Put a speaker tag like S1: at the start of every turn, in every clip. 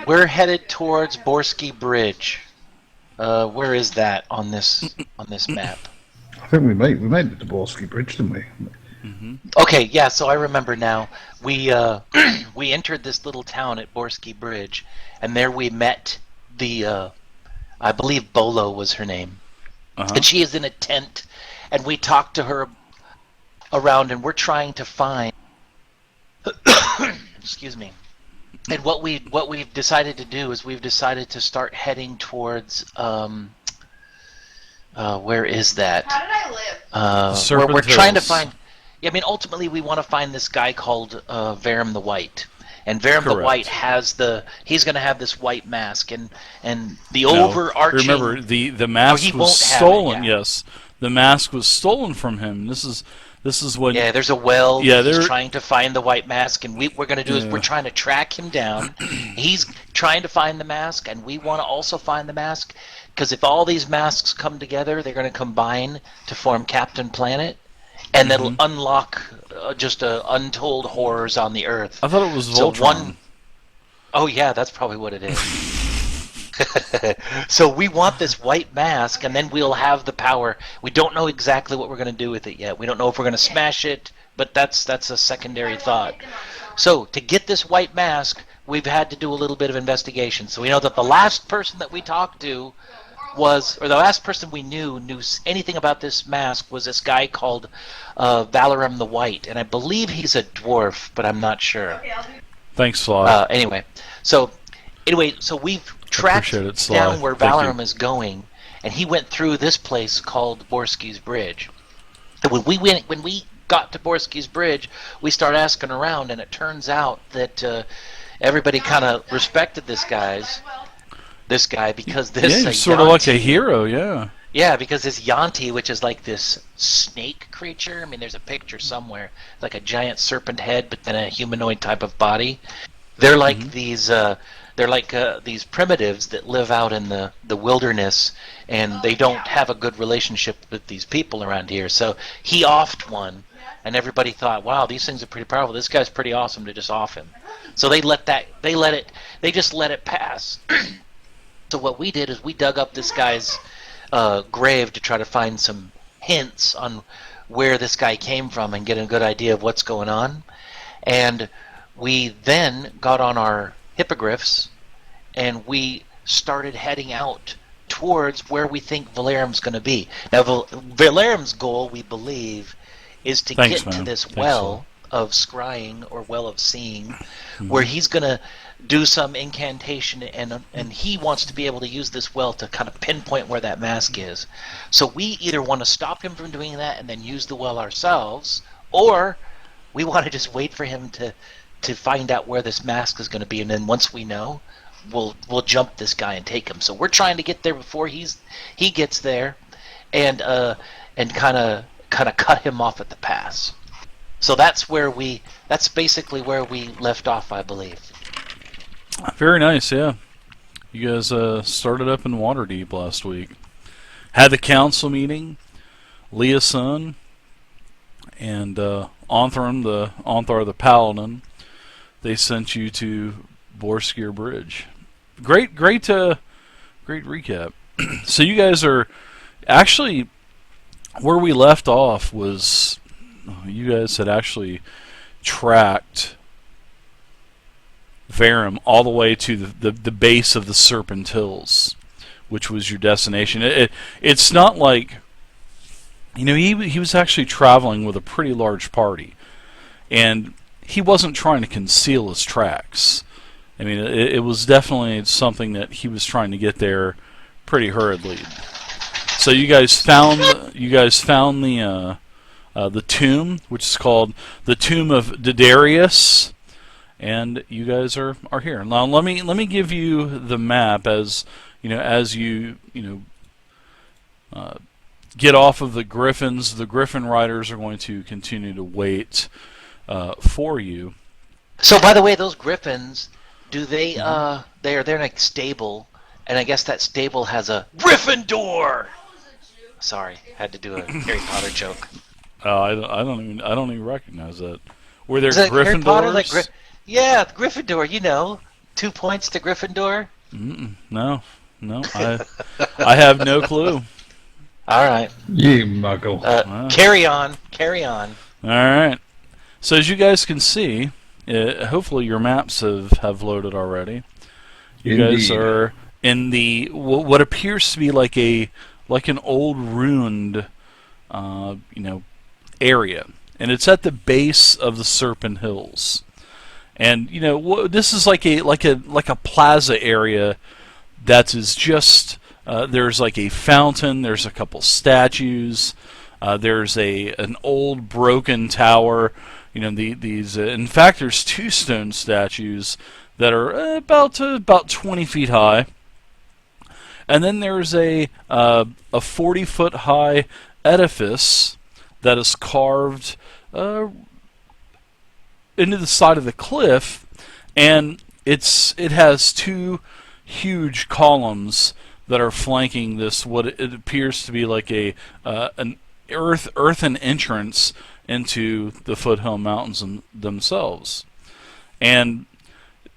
S1: We're headed towards Borsky Bridge. Where is that on this map?
S2: I think we made the Dvorsky Bridge, didn't we?
S3: Mm-hmm.
S1: Okay, yeah. So I remember now. We we entered this little town at Borsky Bridge, and there we met the I believe Bolo was her name, and she is in a tent, and we talked to her around, and we're trying to find. Excuse me. And what we've decided to do is we've decided to start heading towards where is that?
S4: How did I live?
S1: We're trying to find. Yeah, I mean, ultimately we want to find this guy called Varum the White, and Varum the White has he's going to have this white mask, and the overarching.
S3: Remember, the mask was stolen. Yes, the mask was stolen from him. This is what.
S1: Yeah, there's a well.
S3: Yeah,
S1: they're trying to find the white mask, and we're going to do is we're trying to track him down. He's trying to find the mask, and we want to also find the mask, because if all these masks come together, they're going to combine to form Captain Planet, and that'll unlock just untold horrors on the Earth.
S3: I thought it was Voltron.
S1: Oh yeah, that's probably what it is. So we want this white mask, and then we'll have the power. We don't know exactly what we're going to do with it yet. We don't know if we're going to smash it, but that's a secondary thought. So to get this white mask, we've had to do a little bit of investigation. So we know that the last person that we talked to or the last person we knew anything about this mask was this guy called Valorum the White, and I believe he's a dwarf, but I'm not sure.
S3: Thanks, Sly.
S1: Anyway, so we've tracked down where Valorum is going, and he went through this place called Borsky's Bridge. And when we got to Borsky's Bridge, we started asking around, and it turns out that everybody kind of respected this guy because this
S3: he's sort of like a hero, yeah.
S1: Yeah, because this Yanti, which is like this snake creature. I mean, there's a picture somewhere, like a giant serpent head, but then a humanoid type of body. They're like these primitives that live out in the wilderness, and they don't have a good relationship with these people around here. So he offed one, and everybody thought, wow, these things are pretty powerful. This guy's pretty awesome to just off him. So they just let it pass. So what we did is we dug up this guy's grave to try to find some hints on where this guy came from and get a good idea of what's going on. And we then got on our hippogriffs and we started heading out towards where we think Valerum's going to be. Now, Valerum's goal, we believe, is to get to this well of scrying or well of seeing, where he's going to do some incantation, and he wants to be able to use this well to kind of pinpoint where that mask is. So we either want to stop him from doing that and then use the well ourselves, or we want to just wait for him to find out where this mask is going to be, and then once we know, we'll jump this guy and take him. So we're trying to get there before he gets there, and kind of cut him off at the pass. So that's basically where we left off, I believe.
S3: Very nice, yeah. You guys started up in Waterdeep last week. Had the council meeting, Leah's son, and Onthram the Paladin. They sent you to Borsky Bridge. Great recap. So you guys are actually where we left off was you guys had actually tracked Varum all the way to the base of the Serpent Hills, which was your destination. It's not like, he was actually traveling with a pretty large party, and he wasn't trying to conceal his tracks. I mean, it was definitely something that he was trying to get there pretty hurriedly. So you guys found the tomb, which is called the Tomb of Diderius, and you guys are here. Now let me give you the map as you get off of the griffins. The griffin riders are going to continue to wait for you.
S1: So by the way, those griffins, do they they're in a stable, and I guess that stable has a griffin door. Sorry, had to do a Harry Potter joke.
S3: I don't even recognize that. Were there
S1: Is that
S3: griffin
S1: Harry Potter,
S3: doors?
S1: yeah, Gryffindor, 2 points to Gryffindor?
S3: No. I have no clue.
S1: All right.
S2: You muggle.
S3: Wow.
S1: Carry on.
S3: All right. So as you guys can see, hopefully your maps have loaded already. You guys
S2: Indeed.
S3: are in the what appears to be like an old ruined area, and it's at the base of the Serpent Hills. And this is like a plaza area that is just there's like a fountain, there's a couple statues, there's an old broken tower. These in fact there's 2 stone statues that are about 20 feet high. And then there's a 40-foot high edifice that is carved into the side of the cliff, and it has 2 huge columns that are flanking this what it appears to be like an earthen entrance into the Foothill Mountains themselves. And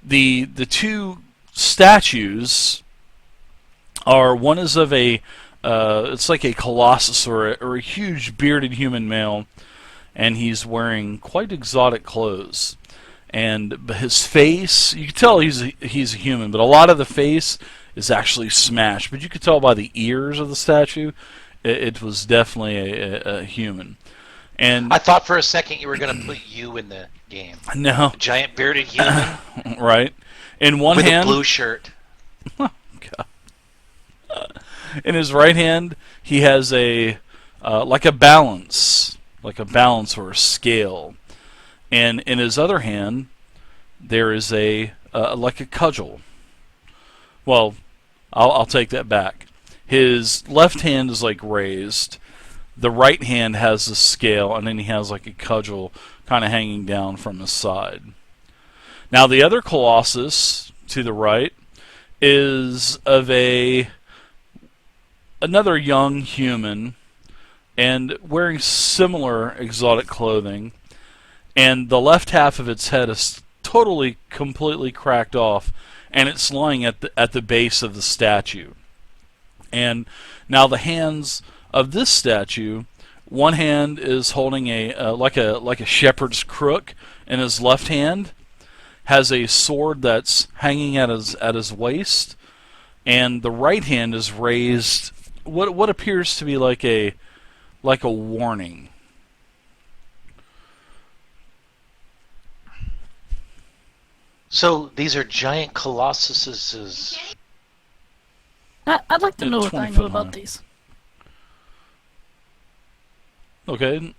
S3: the 2 statues are, one is of it's like a colossus or a huge bearded human male, and he's wearing quite exotic clothes. And his face, you can tell he's a human, but a lot of the face is actually smashed. But you could tell by the ears of the statue, it was definitely a human. And
S1: I thought for a second you were going to put you in the game.
S3: No.
S1: A giant bearded human.
S3: Right. In one
S1: with
S3: hand,
S1: a blue shirt.
S3: Oh, God. In his right hand, he has like a balance or a scale, and in his other hand, there is like a cudgel. Well, I'll take that back. His left hand is like raised. The right hand has the scale, and then he has like a cudgel kind of hanging down from his side. Now the other Colossus to the right is of another young human, and wearing similar exotic clothing, and the left half of its head is completely cracked off, and it's lying at the base of the statue. And now the hands of this statue, one hand is holding like a shepherd's crook, and his left hand has a sword that's hanging at his waist, and the right hand is raised what appears to be like a warning.
S1: So these are giant colossuses.
S5: I'd like to
S3: Yeah,
S5: know what
S3: 20
S5: I know
S3: foot
S5: about
S3: high.
S5: these.
S3: Okay.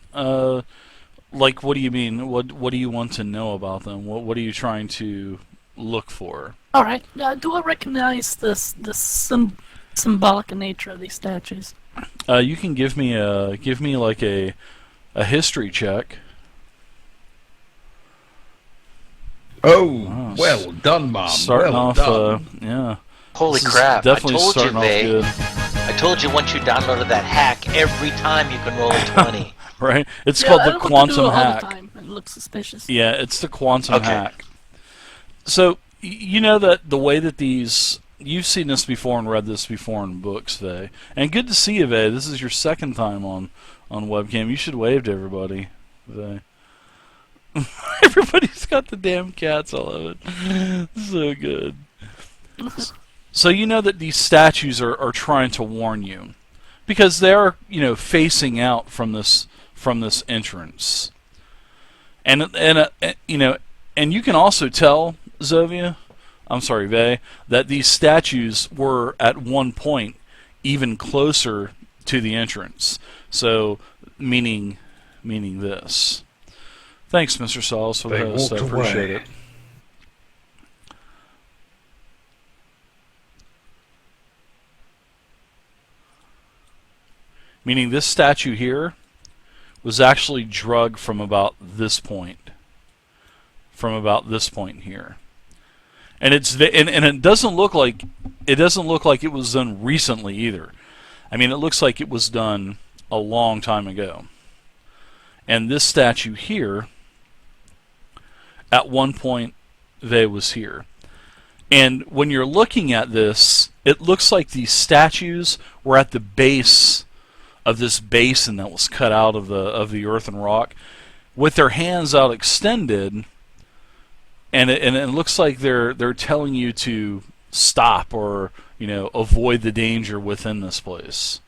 S3: Like, what do you mean? What do you want to know about them? What are you trying to look for?
S5: All right. Do I recognize this symbolic nature of these statues?
S3: You can give me like a history check.
S2: Oh,
S3: Wow.
S2: well done, Mom.
S3: Starting
S2: well
S3: off,
S2: done.
S3: yeah.
S1: Holy
S3: This is
S1: crap.
S3: Definitely
S1: I told you,
S3: starting off
S1: Vay.
S3: good.
S1: I told you once you downloaded that hack, every time you can roll a 20.
S3: Right? It's
S5: Yeah,
S3: called
S5: I
S3: the
S5: don't look to do
S3: quantum
S5: it all the
S3: hack.
S5: time. It looks suspicious.
S3: Yeah, it's the quantum
S1: Okay.
S3: hack. So, you know that the way that you've seen this before and read this before in books, Vay. And good to see you, Vay. This is your second time on webcam. You should wave to everybody, Vay. Everybody's got the damn cats. I love it. So good. So you know that these statues are trying to warn you, because they are, facing out from this entrance, and you can also tell, Vay, that these statues were at one point even closer to the entrance. So meaning this. Thanks, Mr. Sauls, for the
S2: They
S3: host. I
S2: walked
S3: appreciate
S2: away.
S3: it. Meaning this statue here was actually drugged from about this point. From about this point here. And it doesn't look like it was done recently either. I mean, it looks like it was done a long time ago. And this statue here, at one point, they was here. And when you're looking at this, it looks like these statues were at the base of this basin that was cut out of the earth and rock, with their hands out extended, and it looks like they're telling you to stop or avoid the danger within this place.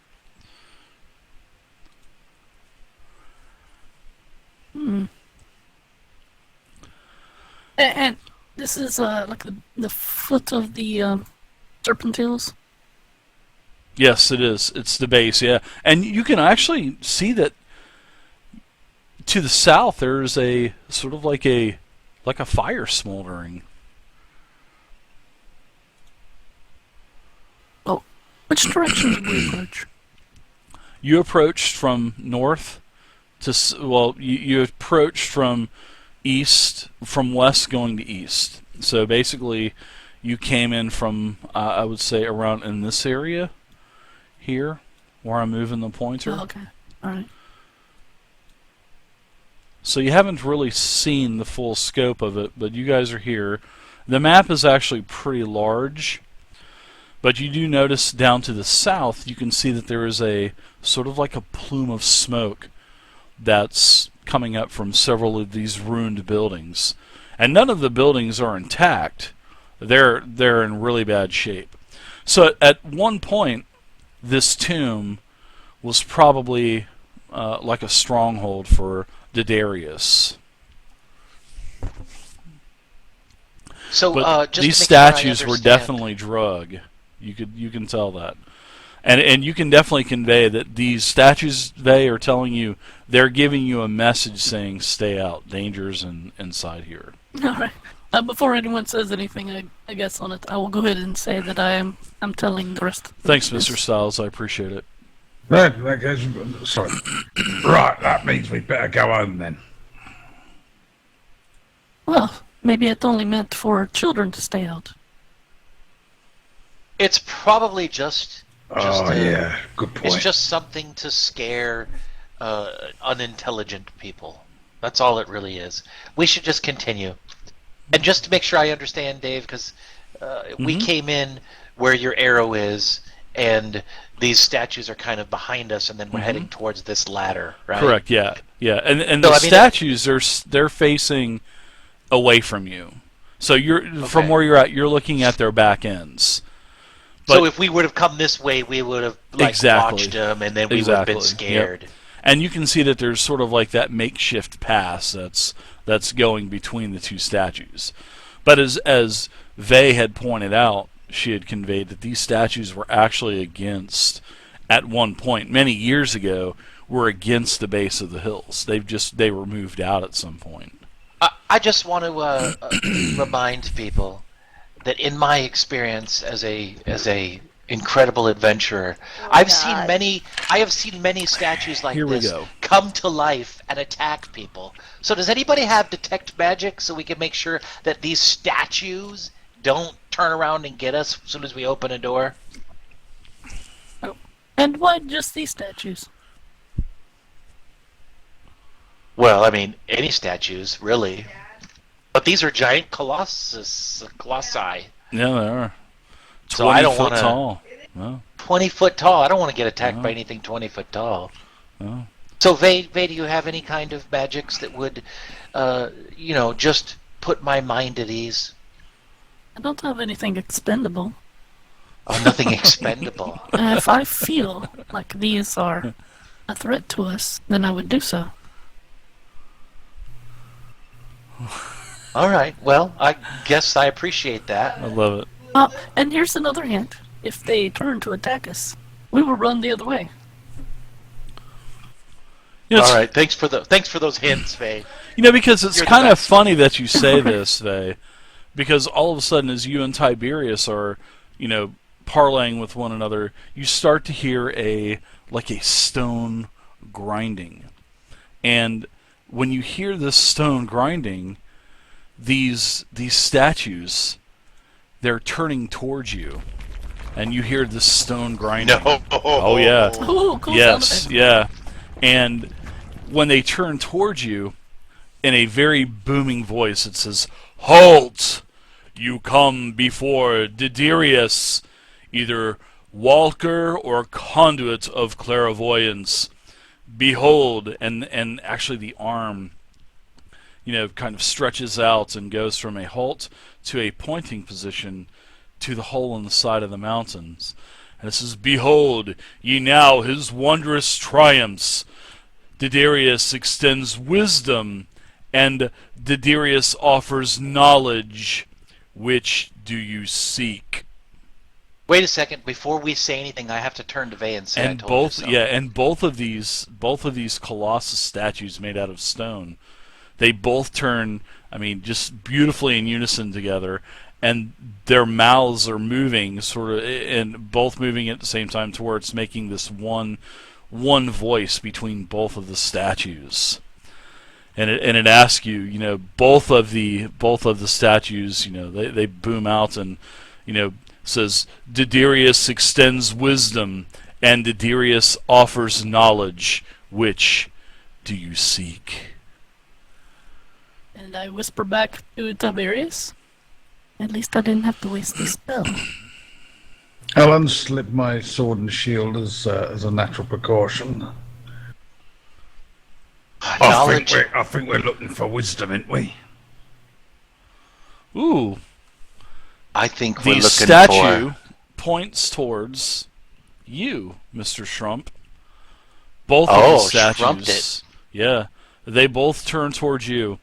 S5: And this is like the foot of the serpent hills.
S3: Yes, it is. It's the base, yeah. And you can actually see that to the south there's a sort of like a fire smoldering.
S5: Oh, which direction did we approach?
S3: You approached from north to you approached from west going to east. So basically, you came in from I would say around in this area here, where I'm moving the pointer.
S5: Oh, okay, all right.
S3: So you haven't really seen the full scope of it, but you guys are here. The map is actually pretty large, but you do notice down to the south, you can see that there is a sort of like a plume of smoke that's coming up from several of these ruined buildings. And none of the buildings are intact. They're in really bad shape. So at one point, this tomb was probably like a stronghold for Diderius.
S1: So
S3: But
S1: just
S3: these
S1: to make sure I
S3: statues were
S1: understand-
S3: definitely drug. You can tell that. And you can definitely convey that these statues, they are telling you, they're giving you a message saying, stay out, dangers inside here.
S5: All right. Before anyone says anything, I guess on it, I will go ahead and say that I'm telling the rest.
S3: Thanks, Mr. Styles, I appreciate it.
S2: That goes, sorry. Right, that means we better go home then.
S5: Well, maybe it's only meant for children to stay out.
S1: It's probably just
S2: Yeah, good point.
S1: it's just something to scare unintelligent people. That's all it really is. We should just continue. And just to make sure I understand, Dave, because we came in where your arrow is, and these statues are kind of behind us, and then we're heading towards this ladder, right?
S3: Correct, yeah. And
S1: So,
S3: the
S1: I mean,
S3: statues, they're facing away from you. So from where you're at, you're looking at their back ends.
S1: So
S3: But-
S1: if we would have come this way, we would have
S3: Exactly.
S1: watched them, and then we would have been scared.
S3: Yep. And you can see that there's sort of like that makeshift pass that's going between the two statues. But as Vey had pointed out, she had conveyed that these statues were actually at one point, many years ago, were against the base of the hills. They were moved out at some point.
S1: I just want to remind people that in my experience as a incredible adventurer, I have seen many statues like
S3: Here we
S1: this
S3: go.
S1: come to life and attack people. So does anybody have detect magic so we can make sure that these statues don't turn around and get us as soon as we open a door?
S5: Oh. And why just these statues?
S1: Well, I mean, any statues, really. But these are giant colossi.
S3: Yeah, they are. 20
S1: So I don't
S3: foot
S1: wanna-
S3: tall. No,
S1: 20 foot tall. I don't want to get attacked by anything 20 foot tall.
S3: no.
S1: So, Vey, do you have any kind of magics that would, just put my mind at ease?
S5: I don't have anything expendable.
S1: Oh, nothing expendable.
S5: If I feel like these are a threat to us, then I would do so.
S1: All right. Well, I guess I appreciate that.
S3: I love it.
S5: And here's another hint. If they turn to attack us, we will run the other way.
S3: You know,
S1: All right. Thanks for those hints, Vey.
S3: Because it's
S1: You're the
S3: kind of
S1: best.
S3: funny that you say this, Vey, because all of a sudden, as you and Tiberius are, parlaying with one another, you start to hear a stone grinding, and when you hear this stone grinding, these statues, they're turning towards you, and you hear this stone grinding.
S1: No.
S3: Oh yeah.
S5: Ooh, cool
S3: Yes,
S5: sound effect.
S3: yeah. And when they turn towards you, in a very booming voice, it says, "Halt! you come before Diderius, either walker or conduit of clairvoyance. Behold, and actually the arm, kind of stretches out and goes from a halt to a pointing position to the hole in the side of the mountains. And it says, behold, ye now his wondrous triumphs. Diderius extends wisdom, and Diderius offers knowledge. Which do you seek?
S1: Wait a second. Before we say anything, I have to turn to Vey and say I told you so.
S3: And both of these colossus statues made out of stone, they both turn, just beautifully in unison together, and their mouths are moving, sort of, and both moving at the same time towards making this one voice between both of the statues. And it asks you, both of the statues, they boom out and, says, Diderius extends wisdom, and Diderius offers knowledge. Which do you seek?
S5: And I whisper back to Tiberius. At least I didn't have to waste the spell.
S2: I'll unslip my sword and shield as a natural precaution. I think we're looking for wisdom, ain't we?
S3: Ooh.
S1: I think we're
S3: the
S1: looking
S3: statue
S1: for...
S3: points towards you, Mr. Shrump. Both of the statues.
S1: Shrumped it.
S3: Yeah. They both turn towards you.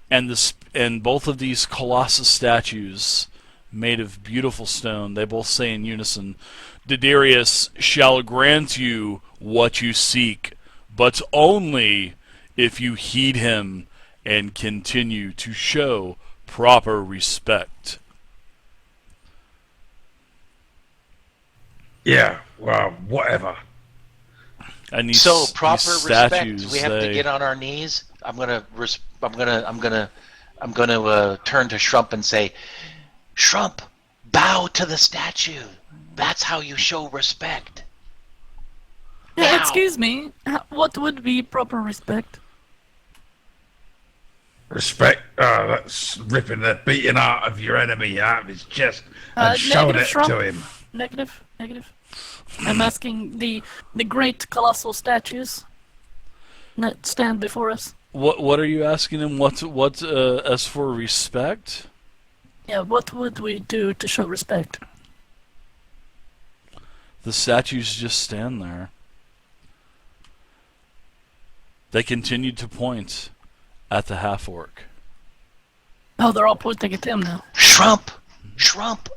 S3: And both of these colossus statues, made of beautiful stone, they both say in unison, Diderius shall grant you what you seek, but only if you heed him and continue to show proper respect.
S2: Yeah, well, whatever.
S3: And
S1: proper respect.
S3: Statues,
S1: We have to get on our knees. I'm gonna turn to Shrump and say, Shrump, bow to the statue. That's how you show respect.
S5: Yeah, excuse me. What would be proper respect?
S2: Respect? That's ripping the beating heart of your enemy out of his chest and showing it
S5: Shrump.
S2: to him.
S5: Negative. I'm asking the great colossal statues that stand before us.
S3: What are you asking him? What as for respect?
S5: Yeah, what would we do to show respect?
S3: The statues just stand there. They continued to point at the half-orc.
S5: Oh, they're all pointing at him now.
S1: Shrump,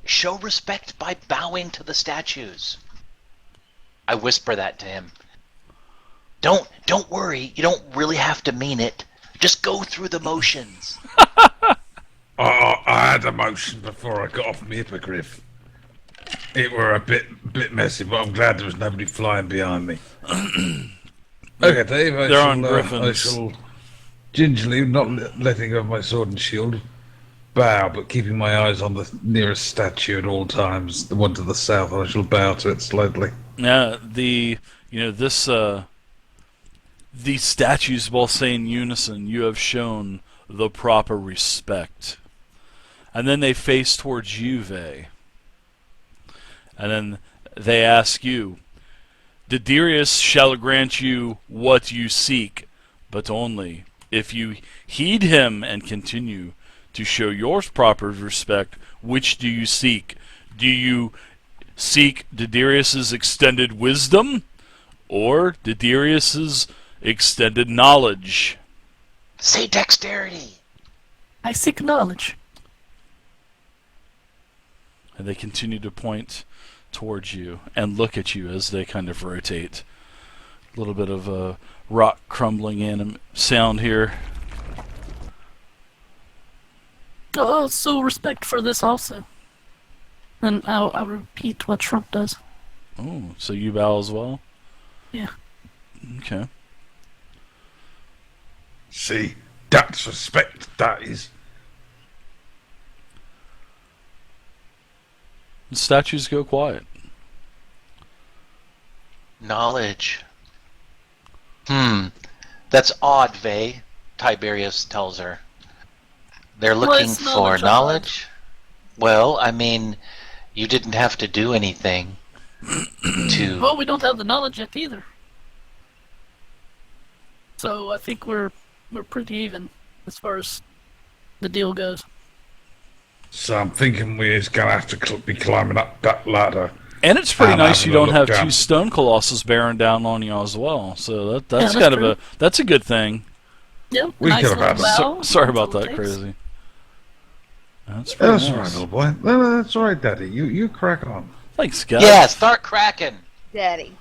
S1: show respect by bowing to the statues. I whisper that to him. Don't worry, you don't really have to mean it. Just go through the motions.
S2: I had a motion before I got off my hippogriff. It were a bit messy, but I'm glad there was nobody flying behind me. Okay, Dave, I shall gingerly, not letting go of my sword and shield, bow, but keeping my eyes on the nearest statue at all times, the one to the south. I shall bow to it slightly.
S3: Yeah, these statues both say in unison, you have shown the proper respect. And then they face towards you, Vey. And then they ask you, Diderius shall grant you what you seek, but only if you heed him and continue to show your proper respect. Which do you seek? Do you seek Diderius's extended wisdom, or Diderius's extended knowledge?
S1: Say dexterity.
S5: I seek knowledge.
S3: And they continue to point towards you and look at you as they kind of rotate. A little bit of a rock crumbling in sound here.
S5: Oh, so respect for this also. And I'll repeat what Trump does.
S3: Oh, so you bow as well?
S5: Yeah.
S3: Okay.
S2: See, that's respect, that is.
S3: The statues go quiet.
S1: Knowledge. That's odd, Vey, Tiberius tells her. They're looking
S5: it's
S1: for
S5: knowledge.
S1: Well, I mean, you didn't have to do anything to.
S5: Well, we don't have the knowledge yet either. So I think we're pretty even as far as the deal goes.
S2: So I'm thinking we're just going to have to be climbing up that ladder.
S3: And it's pretty nice you
S2: having a
S3: don't
S2: look
S3: have
S2: down.
S3: two stone colossus bearing down on you as well. So that's
S5: that's
S3: kind of
S5: true.
S3: that's a good thing.
S5: Yep,
S2: We
S5: nice
S2: could have
S5: little
S2: had
S5: bow.
S3: Sorry about
S5: That's all
S3: that,
S5: it takes.
S3: crazy. That's pretty
S2: That's all
S3: nice.
S2: right, little boy. No, that's all right, Daddy. You crack on.
S3: Thanks, guys.
S1: Yeah, start cracking.
S4: Daddy.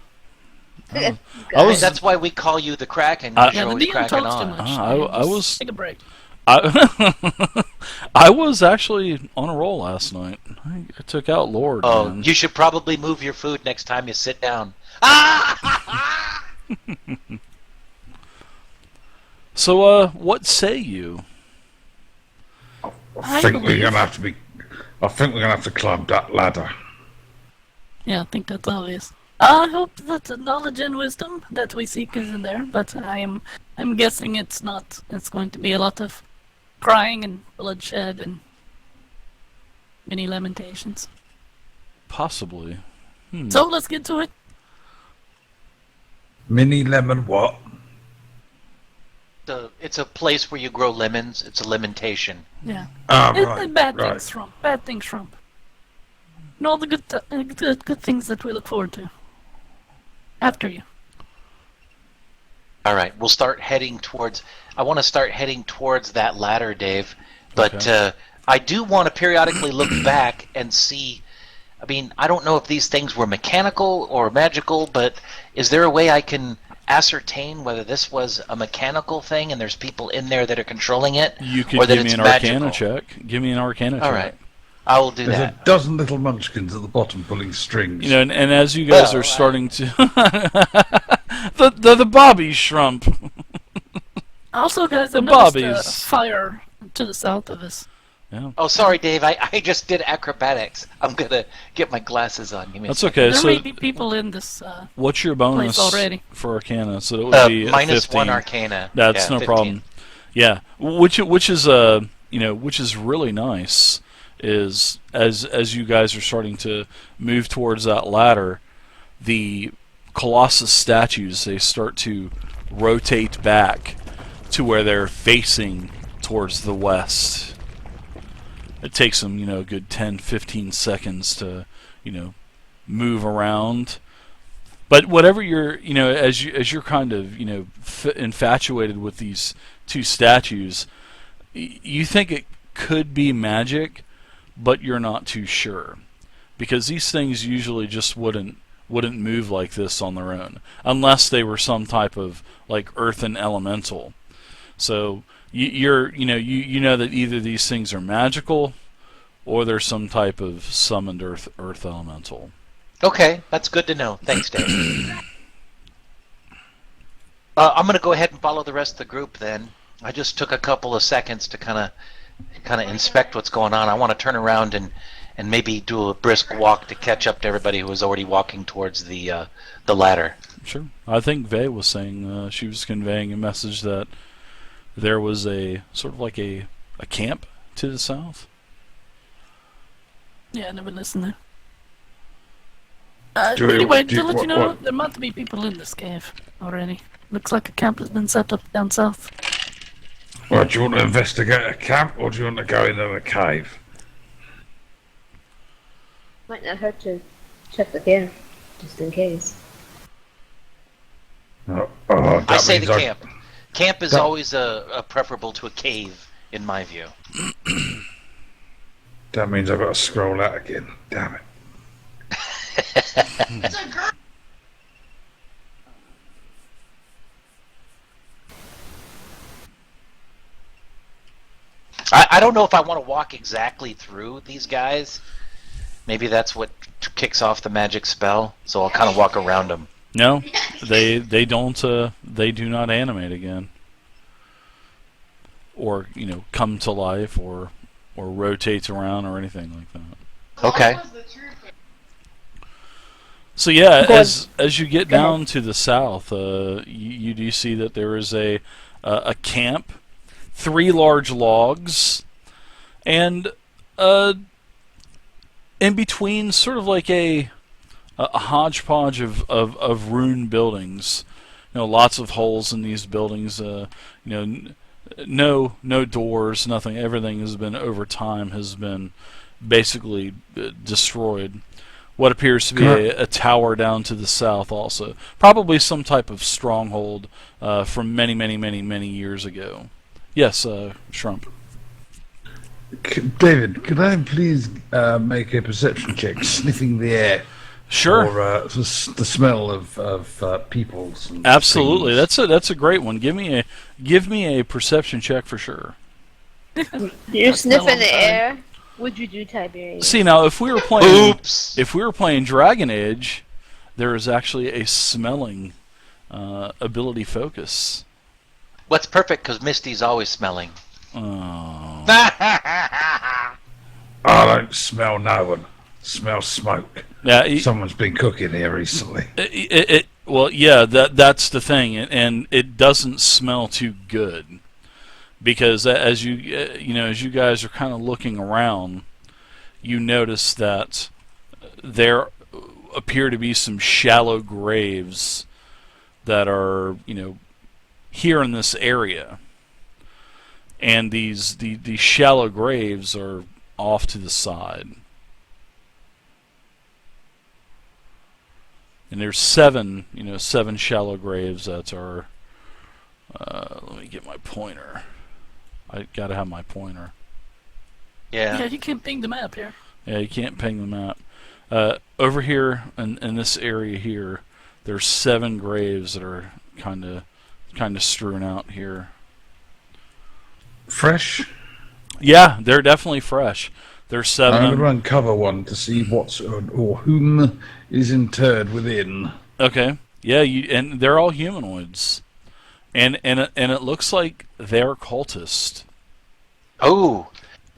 S3: I
S1: Hey,
S3: was
S1: that's why we call you the Kraken.
S3: I-
S1: You're
S5: Yeah, the
S1: always
S5: DM
S1: cracking
S5: talks too
S1: on.
S5: much.
S3: I
S5: Just
S3: was-
S5: take a break.
S3: I was actually on a roll last night. I took out Lord.
S1: Oh,
S3: man.
S1: you should probably move your food next time you sit down. Ah!
S3: So, what say you?
S2: I think we're going to have to be. I think we're going to have to climb that ladder.
S5: Yeah, I think that's obvious. I hope that the knowledge and wisdom that we seek is in there, but I'm guessing it's not. It's going to be a lot of crying and bloodshed and many lamentations.
S3: Possibly.
S5: So let's get to it.
S2: Mini lemon what?
S1: It's a place where you grow lemons. It's a lamentation.
S5: Yeah.
S2: Ah,
S5: And
S2: right.
S5: bad
S2: right.
S5: things, Trump. Bad things, Trump. And all the good things that we look forward to. After you.
S1: All right, we'll start heading towards. I want to start heading towards that ladder, Dave. But
S3: Okay.
S1: I do want to periodically look back and see. I mean, I don't know if these things were mechanical or magical, but is there a way I can ascertain whether this was a mechanical thing and there's people in there that are controlling it,
S3: You
S1: or
S3: could
S1: that
S3: give me
S1: it's
S3: an
S1: magical?
S3: Arcana check. Give me an Arcana
S1: All
S3: check.
S1: right, I will do
S2: There's
S1: that.
S2: a dozen little munchkins at the bottom pulling strings.
S3: You know, and as you guys
S1: Well,
S3: are starting to the Bobby Shrump.
S5: Also, guys,
S3: The
S5: I noticed
S3: bobbies.
S5: fire to the south of us.
S3: Yeah,
S1: Oh, sorry, Dave. I just did acrobatics. I'm gonna get my glasses on. Give me a
S3: that's
S1: second.
S3: okay.
S5: There
S3: So,
S5: may be people in this.
S3: what's your bonus
S5: already.
S3: for Arcana? So it would be
S1: Minus
S3: 15.
S1: one Arcana.
S3: That's
S1: Yeah,
S3: no
S1: 15.
S3: problem. Yeah, which is which is really nice is as you guys are starting to move towards that ladder, the Colossus statues, they start to rotate back to where they're facing towards the west. It takes them, a good 10-15 seconds to, move around. But whatever you're, as you're kind of, infatuated with these two statues, you think it could be magic, but you're not too sure, because these things usually just wouldn't move like this on their own, unless they were some type of like earthen elemental. So you know that either these things are magical, or they're some type of summoned earth elemental.
S1: Okay, that's good to know. Thanks, Dave. I'm gonna go ahead and follow the rest of the group then. I just took a couple of seconds to kind of inspect what's going on. I want to turn around and maybe do a brisk walk to catch up to everybody who was already walking towards the ladder.
S3: Sure. I think Vay was saying she was conveying a message that there was a sort of like a camp to the south.
S5: Yeah, I never listened there.
S2: Do you-
S5: Anyway,
S2: do
S5: to
S2: you-
S5: let you
S2: what-
S5: know,
S2: what-
S5: there might be people in this cave already. Looks like a camp has been set up down south.
S2: Well, do you want to investigate a camp, or do you want to go into a cave?
S4: Might not hurt to check the camp, just in case.
S2: Oh,
S1: I
S2: that
S1: say
S2: means
S1: the camp. Camp is
S2: That-
S1: always a preferable to a cave, in my view.
S2: That means I've got to scroll out again. Damn it.
S1: I don't know if I want to walk exactly through these guys. Maybe that's what kicks off the magic spell. So I'll kind of walk around them.
S3: No, they don't. They do not animate again, or come to life, or rotate around, or anything like that.
S1: Okay.
S3: So yeah,
S4: Go on.
S3: as you get
S4: Go ahead.
S3: down to the south, you do see that there is a camp, 3 large logs, and in between, sort of like a hodgepodge of ruined buildings. Lots of holes in these buildings. No doors, nothing. Everything has been over time has been basically destroyed. What appears to be a tower down to the south, also probably some type of stronghold from many years ago. Yes, Shrump.
S2: David, could I please make a perception check, sniffing the air?
S3: Sure.
S2: Or the smell of peoples. And
S3: Absolutely.
S2: things.
S3: That's a great one. Give me a perception check for sure.
S4: You're
S5: That's
S4: sniffing
S5: no
S4: the
S5: time.
S4: air. What'd you do, Tiberius?
S3: See, now if we were playing
S1: Oops.
S3: Dragon Age, there is actually a smelling ability focus.
S1: What's perfect because Misty's always smelling.
S3: Oh.
S2: I don't smell no one. Smell smoke.
S3: Yeah.
S2: Someone's been cooking here recently.
S3: Well, yeah, that's the thing, and it doesn't smell too good, because as you guys are kind of looking around, you notice that there appear to be some shallow graves that are here in this area, and these shallow graves are off to the side. And there's seven shallow graves that are. Let me get my pointer. I gotta have my pointer.
S5: Yeah,
S1: Yeah.
S5: you can ping the map here.
S3: Yeah, you can't ping the map. Over here in this area here, there's 7 graves that are kind of strewn out here.
S2: Fresh?
S3: Yeah, they're definitely fresh. There's 7.
S2: I'm
S3: of
S2: going to
S3: them.
S2: uncover one to see what's or whom is interred within.
S3: Okay. Yeah, and they're all humanoids, and it looks like they're cultists.
S1: Oh,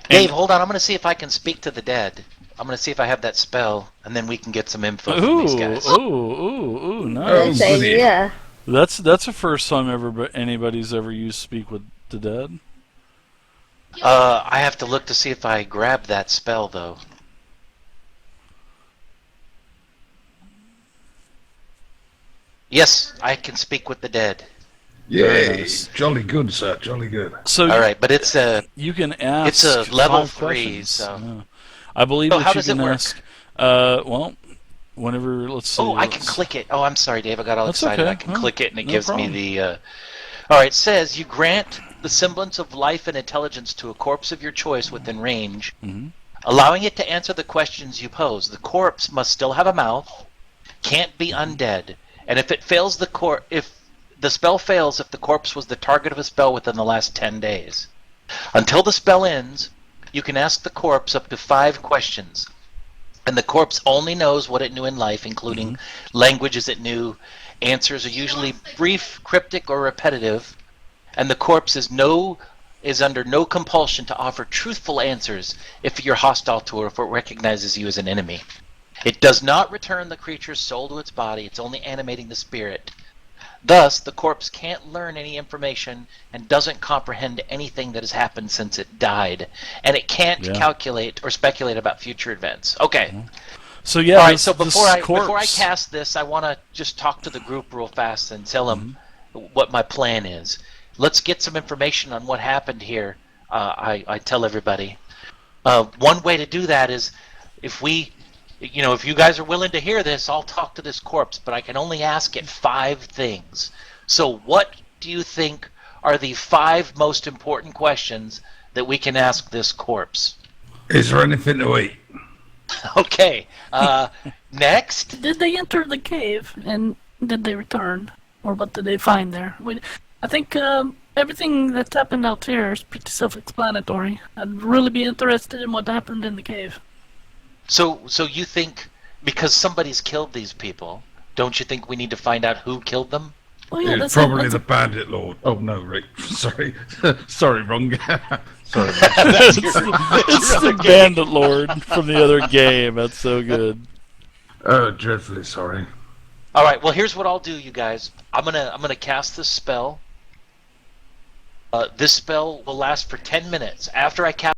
S1: Dave, hold on. I'm going to see if I can speak to the dead. I'm going to see if I have that spell, and then we can get some info from these guys.
S3: Ooh,
S4: I'd
S3: nice.
S4: say,
S2: goody.
S4: yeah.
S3: That's the first time anybody's ever used Speak with the Dead.
S1: I have to look to see if I grab that spell, though. Yes, I can speak with the dead.
S2: Yay!
S3: nice.
S2: Jolly good, sir. Jolly good.
S3: So
S1: All right, but it's a.
S3: you can ask.
S1: It's a level
S3: 5
S1: 3,
S3: questions.
S1: so-
S3: Yeah. I believe
S1: So
S3: that
S1: how
S3: you
S1: does
S3: can
S1: it work?
S3: ask. Well, whenever let's see.
S1: Oh, I can
S3: let's-
S1: click it. Oh, I'm sorry, Dave. I got all
S3: That's
S1: excited.
S3: okay.
S1: I can
S3: Oh,
S1: click it, and it
S3: no
S1: gives
S3: problem.
S1: me the. All right, it says you grant the semblance of life and intelligence to a corpse of your choice within range,
S3: Mhm.
S1: allowing it to answer the questions you pose. The corpse must still have a mouth, can't be undead, and if it fails if the spell fails if the corpse was the target of a spell within the last 10 days. Until the spell ends, you can ask the corpse up to 5 questions. And the corpse only knows what it knew in life, including languages it knew. Answers are usually brief, cryptic, or repetitive. And the corpse is under no compulsion to offer truthful answers if you're hostile to it or if it recognizes you as an enemy. It does not return the creature's soul to its body. It's only animating the spirit. Thus, the corpse can't learn any information and doesn't comprehend anything that has happened since it died. And it can't
S3: Yeah.
S1: calculate or speculate about future events. Okay.
S3: So yeah.
S1: All right,
S3: this-
S1: so
S3: this
S1: before I
S3: corpse-
S1: cast this, I want to just talk to the group real fast and tell them what my plan is. Let's get some information on what happened here. I tell everybody. One way to do that is if you guys are willing to hear this, I'll talk to this corpse, but I can only ask it 5 things. So what do you think are the 5 most important questions that we can ask this corpse?
S2: Is there anything to eat?
S1: Okay. Next.
S5: Did they enter the cave and did they return, or what did they find there? I think everything that's happened out here is pretty self-explanatory. I'd really be interested in what happened in the cave.
S1: So you think because somebody's killed these people, don't you think we need to find out who killed them?
S5: Well, yeah,
S2: It's
S5: that's
S2: probably
S5: that's
S2: the bandit lord. Oh no, Rick. Sorry. Sorry, wrong. Sorry.
S1: That's your
S3: It's
S1: other
S3: the
S1: game.
S3: Bandit Lord from the other game. That's so good.
S2: Oh, dreadfully sorry.
S1: All right. Well, here's what I'll do, you guys. I'm gonna cast this spell. This spell will last for 10 minutes. After I cast